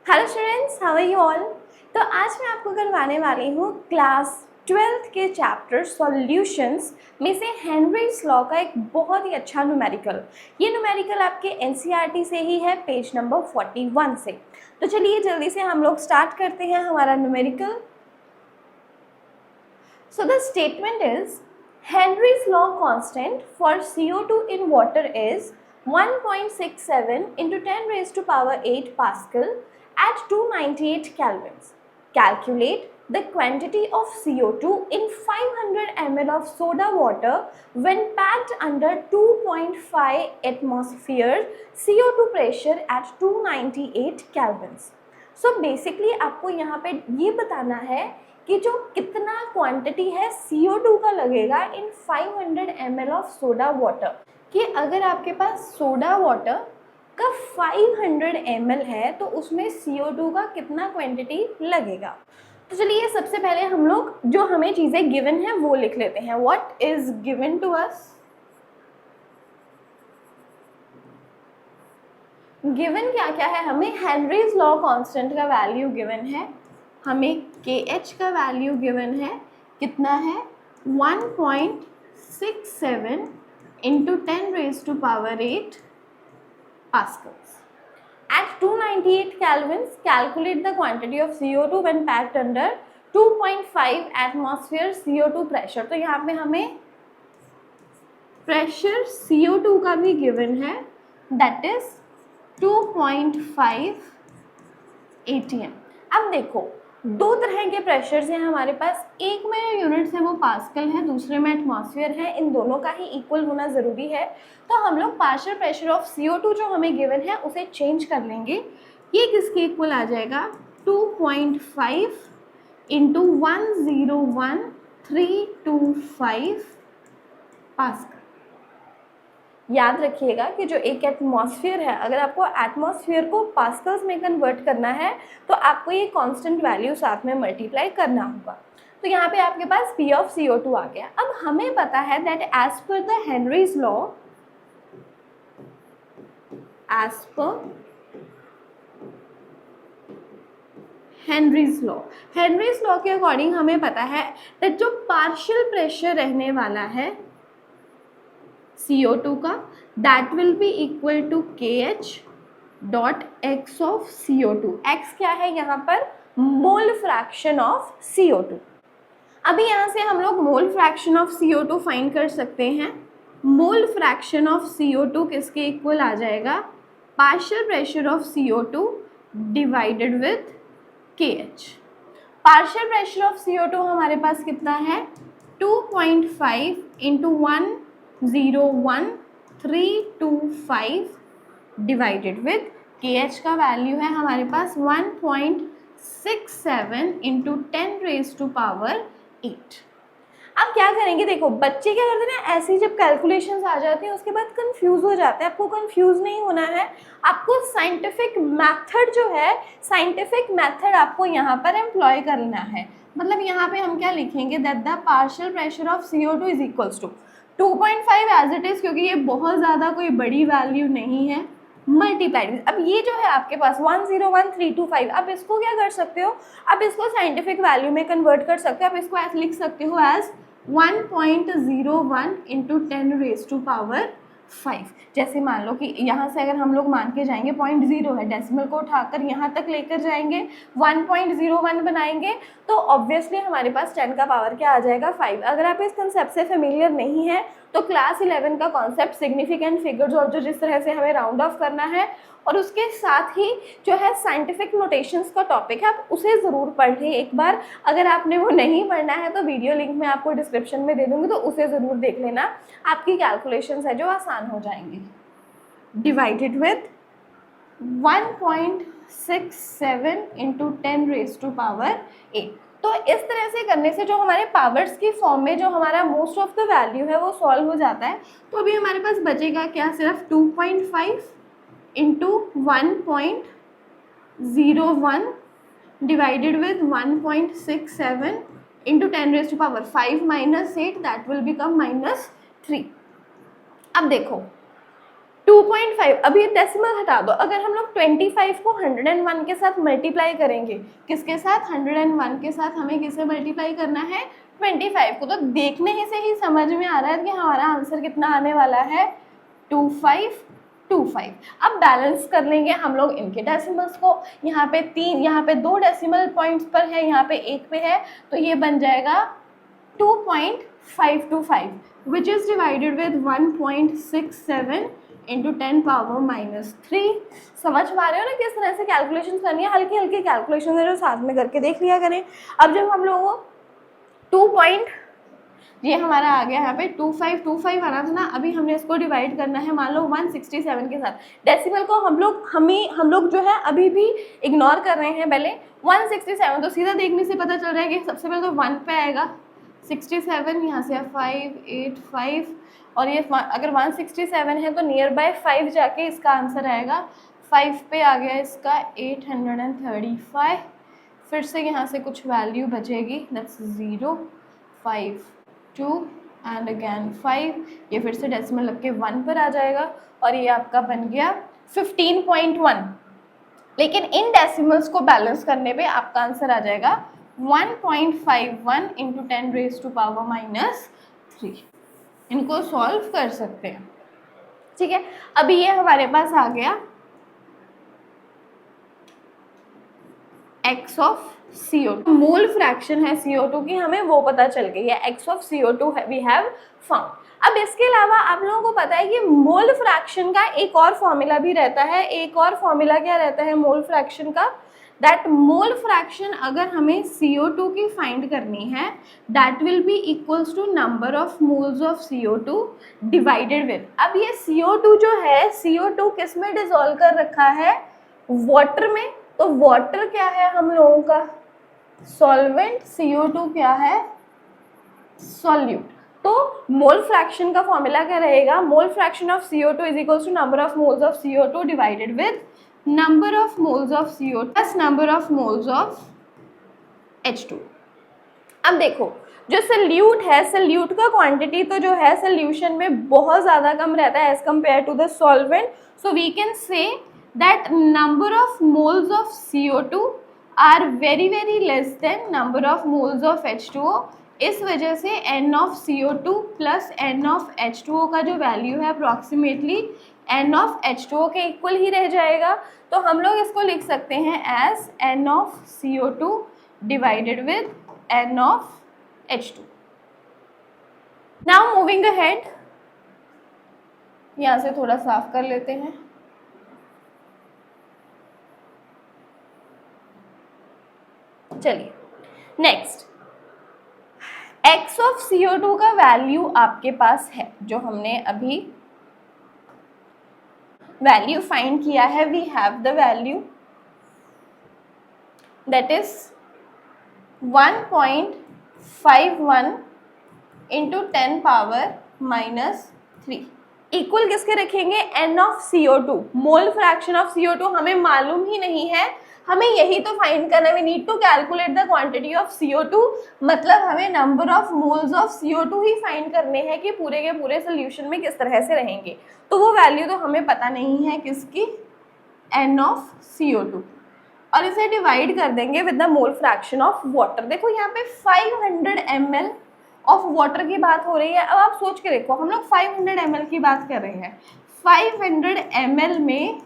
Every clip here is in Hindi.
Hello students, how are you all. तो आज मैं आपको करवाने वाली हूँ क्लास 12th के चैप्टर सॉल्यूशंस में से हेनरीज लॉ का एक बहुत ही अच्छा न्यूमेरिकल। ये न्यूमेरिकल आपके एनसीईआरटी से ही है, पेज नंबर 41 से। तो चलिए जल्दी से हम लोग स्टार्ट करते हैं हमारा numerical. So the statement is Henry's law constant for CO2 in water is 1.67 into 10 raised to power 8 Pascal at 298 kelvins. Calculate the quantity of CO2 in 500 ml of soda water when packed under 2.5 atmosphere CO2 pressure at 298 kelvins. So basically आपको यहाँ पे ये बताना है कि जो कितना क्वांटिटी है CO2 का लगेगा इन 500 ml ऑफ सोडा वाटर, कि अगर आपके पास सोडा वाटर का 500 ml है तो उसमें CO2 का कितना क्वांटिटी लगेगा। तो चलिए सबसे पहले हम लोग जो हमें चीज़ें गिवन है वो लिख लेते हैं। What is given to us? Given क्या क्या है हमें? हेनरीज लॉ कांस्टेंट का वैल्यू गिवन है, हमें KH का वैल्यू गिवन है, कितना है 1.67 into 10 raise to power 8 pascals at 298 kelvins. Calculate the quantity of CO2 when packed under 2.5 atmosphere CO2 pressure. तो यहाँ पे हमें प्रेशर CO2 का भी गिवन है, दैट इज 2.5 ATM। अब देखो दो तरह के प्रेशर्स हैं हमारे पास, एक में यूनिट्स है वो पास्कल है, दूसरे में एटमॉस्फेयर है। इन दोनों का ही इक्वल होना ज़रूरी है। तो हम लोग पार्शियल प्रेशर ऑफ CO2 जो हमें गिवन है उसे चेंज कर लेंगे। ये किसके इक्वल आ जाएगा? 2.5 इंटू 101,325 पास्कल। याद रखिएगा कि जो एक एटमॉस्फेयर है, अगर आपको एटमॉस्फेयर को पास्कल्स में कन्वर्ट करना है तो आपको ये कांस्टेंट वैल्यू साथ में मल्टीप्लाई करना होगा। तो यहाँ पे आपके पास P ऑफ CO2 आ गया। अब हमें पता है that as per the Henry's law, as per Henry's law के अकॉर्डिंग हमें पता है दैट जो पार्शियल प्रेशर रहने वाला है CO2 का, that will be equal to KH dot X of CO2। X क्या है यहाँ पर? Mole fraction of CO2। अभी यहाँ से हम लोग मोल फ्रैक्शन ऑफ CO2 फाइंड कर सकते हैं। मोल फ्रैक्शन ऑफ CO2 किसके इक्वल आ जाएगा? Partial pressure of CO2 divided with KH। Partial pressure of CO2 हमारे पास कितना है? 2.5 इंटू 101,325 डिवाइडेड विथ KH का वैल्यू है हमारे पास 1.67 इंटू 10 रेज टू पावर 8। अब क्या करेंगे? देखो बच्चे क्या करते हैं ना, ऐसी जब कैलकुलेशंस आ जाती हैं उसके बाद कंफ्यूज हो जाते हैं। आपको कंफ्यूज नहीं होना है, आपको साइंटिफिक मेथड जो है, साइंटिफिक मेथड आपको यहाँ पर एम्प्लॉय करना है। मतलब यहाँ पे हम क्या लिखेंगे? That the partial pressure of CO2 is equals to 2.5 as it is, क्योंकि ये बहुत ज़्यादा कोई बड़ी वैल्यू नहीं है, मल्टीप्लाइड। अब ये जो है आपके पास 101,325, अब इसको क्या कर सकते हो? अब इसको साइंटिफिक वैल्यू में कन्वर्ट कर सकते हो। आप इसको ऐसे लिख सकते हो as 1.01 into 10 raise to power 5। जैसे मान लो कि यहाँ से अगर हम लोग मान के जाएंगे 0.0 है, डेसिमल को उठाकर यहाँ तक लेकर जाएंगे 1.01 बनाएंगे तो ऑब्वियसली हमारे पास 10 का पावर क्या आ जाएगा? 5। अगर आप इस कंसेप्ट से फेमिलियर नहीं है तो क्लास 11 का कॉन्सेप्ट सिग्निफिकेंट फिगर्स और जो जिस तरह से हमें राउंड ऑफ करना है और उसके साथ ही जो है साइंटिफिक नोटेशंस का टॉपिक है, आप उसे ज़रूर पढ़ लें एक बार। अगर आपने वो नहीं पढ़ना है तो वीडियो लिंक मैं आपको डिस्क्रिप्शन में दे दूँगी, तो उसे ज़रूर देख लेना। आपकी कैलकुलेशंस है जो आसान हो जाएंगी। Divided with 1.67 into 10 raise to power 8। तो इस तरह से करने से जो हमारे पावर्स की फॉर्म में जो हमारा मोस्ट ऑफ द वैल्यू है वो सॉल्व हो जाता है। तो अभी हमारे पास बचेगा क्या? सिर्फ 2.5 into 1.01 divided with 1.67 into 10 raise to power 5 minus 8, that will become -3। अब देखो 2.5, अभी डेसिमल हटा दो। अगर हम लोग 25 को 101 के साथ मल्टीप्लाई करेंगे, किसके साथ? 101 के साथ हमें किसे मल्टीप्लाई करना है? 25 को। तो देखने ही से ही समझ में आ रहा है कि हमारा आंसर कितना आने वाला है? 2525। अब बैलेंस कर लेंगे हम लोग इनके डेसिमल्स को। यहाँ पे 3, यहाँ पे 2 डेसिमल पॉइंट्स पर है, यहाँ पे 1 पे है, तो ये बन जाएगा 2.525 which is divided with 1.67 into 10 power -3। समझ पा रहे हो ना किस तरह से कैलकुलेशन करनी है? हल्की हल्की कैलकुलेशन है जो साथ में करके देख लिया करें। अब जब हम लोगों को ये हमारा आ गया यहाँ पे 2525 आना था ना, अभी हमने इसको डिवाइड करना है मान लो 167 के साथ। डेसिमल को हम लोग जो है अभी भी इग्नोर कर रहे हैं पहले। 167 तो सीधा देखने से पता चल रहा है कि सबसे पहले तो 1 पे आएगा, 67 यहाँ से 585, और ये अगर 167 है तो नियर बाय 5 जाके इसका आंसर आएगा। 5 पे आ गया इसका 835, फिर से यहाँ से कुछ वैल्यू बचेगी, दैट्स 0 5 2 एंड अगेन 5, ये फिर से डेसिमल लग के 1 पर आ जाएगा और ये आपका बन गया 15.1। लेकिन इन डेसिमल्स को बैलेंस करने पे आपका आंसर आ जाएगा 1.51 इंटू 10 रेज टू पावर -3। इनको सॉल्व कर सकते हैं, ठीक है। अभी ये हमारे पास आ गया x of CO2, mole fraction है CO2 की, हमें वो पता चल गई है। x of CO2 we have found. अब इसके अलावा आप लोगों को पता है कि मोल फ्रैक्शन का एक और फॉर्मूला भी रहता है। एक और फॉर्मूला क्या रहता है मोल फ्रैक्शन का? दैट मोल फ्रैक्शन अगर हमें CO2 की फाइंड करनी है, that will be equals to number of moles of CO2 divided with. अब ये CO2 जो है, CO2 किस में डिसॉल्व कर रखा है? वाटर में। तो वाटर क्या है हम लोगों का? सॉल्वेंट। CO2 क्या है? सॉल्यूट। तो मोल फ्रैक्शन का फॉर्मूला क्या रहेगा? Mole fraction of CO2 is equals to number of moles of CO2 divided with number of moles of CO2 plus number of moles of H2। अब देखो, जो सल्यूट है, सल्यूट का क्वांटिटी तो जो है सोल्यूशन में बहुत ज़्यादा कम रहता है as compare to the solvent. So we can say that number of moles of CO2 are very very less than number of moles of H2O। इस वजह से N of CO2 plus N of H2O का जो वैल्यू है अप्रॉक्सीमेटली N of H2O के इक्वल ही रह जाएगा। तो हम लोग इसको लिख सकते हैं as N of CO2 divided with N of H2। Now moving ahead, यहाँ से थोड़ा साफ कर लेते हैं। चलिए नेक्स्ट, x ऑफ CO2 का वैल्यू आपके पास है, जो हमने अभी वैल्यू फाइंड किया है। We have the value that is 1.51 into 10 power -3 equal किसके रखेंगे? N of CO2। Mole fraction of CO2 हमें मालूम ही नहीं है, हमें यही तो फाइंड करना है। We need to calculate the quantity of CO2, मतलब हमें number of moles of CO2 ही फाइंड करने हैं कि पूरे के पूरे सोल्यूशन में किस तरह से रहेंगे। तो वो वैल्यू तो हमें पता नहीं है किसकी? N ऑफ CO2, और इसे डिवाइड कर देंगे with the mole fraction of water. देखो यहाँ पे 500 ml ऑफ वाटर की बात हो रही है। अब आप सोच के देखो, हम लोग 500 ml की बात कर रहे हैं। 500 ml में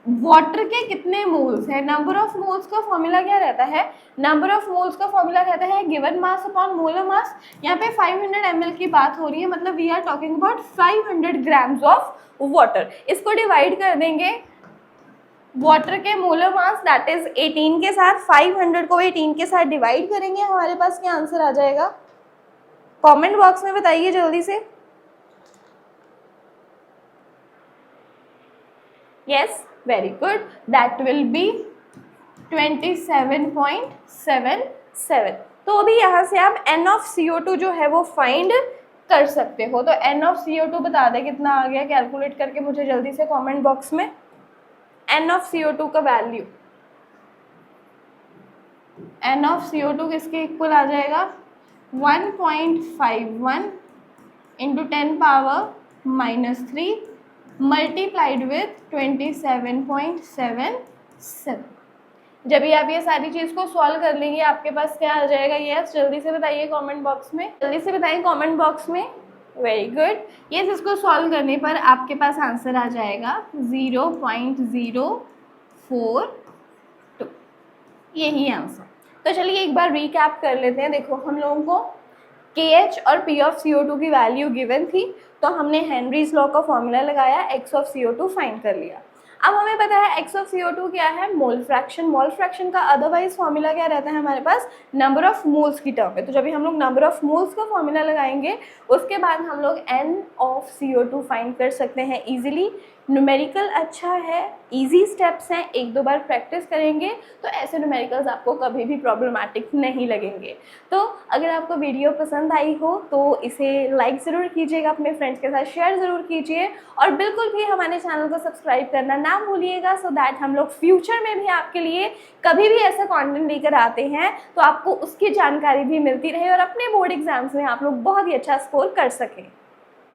वाटर के कितने मोल्स है? नंबर ऑफ मोल्स का फॉर्मूला क्या रहता है? नंबर ऑफ मोल्स का फॉर्मूला रहता है given mass upon molar mass. यहाँ पे 500 ml की बात हो रही है, मतलब we are talking about 500 grams of water. इसको डिवाइड कर देंगे वाटर के मोलर मास दैट इज 18 के साथ। 500 को 18 के साथ डिवाइड करेंगे, हमारे पास क्या आंसर आ जाएगा? कमेंट बॉक्स में बताइए जल्दी से। Yes, very good, that will B 27.77। तो अभी यहाँ से आप N ऑफ CO2 जो है वो फाइंड कर सकते हो। तो N ऑफ CO2 बता दे कितना आ गया, कैलकुलेट करके मुझे जल्दी से कमेंट बॉक्स में। N ऑफ CO2 का वैल्यू, N ऑफ CO2 किसके इक्वल आ जाएगा? 1.51 इंटू 10 पावर -3 मल्टीप्लाइड विथ 27.77। जब भी आप ये सारी चीज़ को सॉल्व कर लेंगे आपके पास क्या आ जाएगा? यस, जल्दी से बताइए कमेंट बॉक्स में, जल्दी से बताइए कमेंट बॉक्स में। Very good. यस, इसको सॉल्व करने पर आपके पास आंसर आ जाएगा 0.042। यही आंसर। तो चलिए एक बार रिकैप कर लेते हैं। देखो, हम लोगों को KH और P ऑफ CO2 की वैल्यू गिवन थी, तो हमने हेनरीज लॉ का फॉर्मूला लगाया, X ऑफ CO2 फाइंड कर लिया। अब हमें पता है X ऑफ CO2 क्या है? Mole fraction. मोल फ्रैक्शन का अदरवाइज फॉर्मूला क्या रहता है हमारे पास? नंबर ऑफ मोल्स की टर्म में। तो जब भी हम लोग नंबर ऑफ मोल्स का फॉर्मूला लगाएंगे उसके बाद हम लोग N ऑफ CO2 फाइंड कर सकते हैं इजीली। न्यूमेरिकल अच्छा है, इजी स्टेप्स हैं, एक दो बार प्रैक्टिस करेंगे तो ऐसे न्यूमेरिकल्स आपको कभी भी प्रॉब्लमेटिक नहीं लगेंगे। तो अगर आपको वीडियो पसंद आई हो तो इसे लाइक ज़रूर कीजिएगा, अपने फ्रेंड्स के साथ शेयर ज़रूर कीजिए और बिल्कुल भी हमारे चैनल को सब्सक्राइब करना ना भूलिएगा, सो दैट हम लोग फ्यूचर में भी आपके लिए कभी भी ऐसा कंटेंट लेकर आते हैं तो आपको उसकी जानकारी भी मिलती रहे और अपने बोर्ड एग्जाम्स में आप लोग बहुत ही अच्छा स्कोर कर सकें।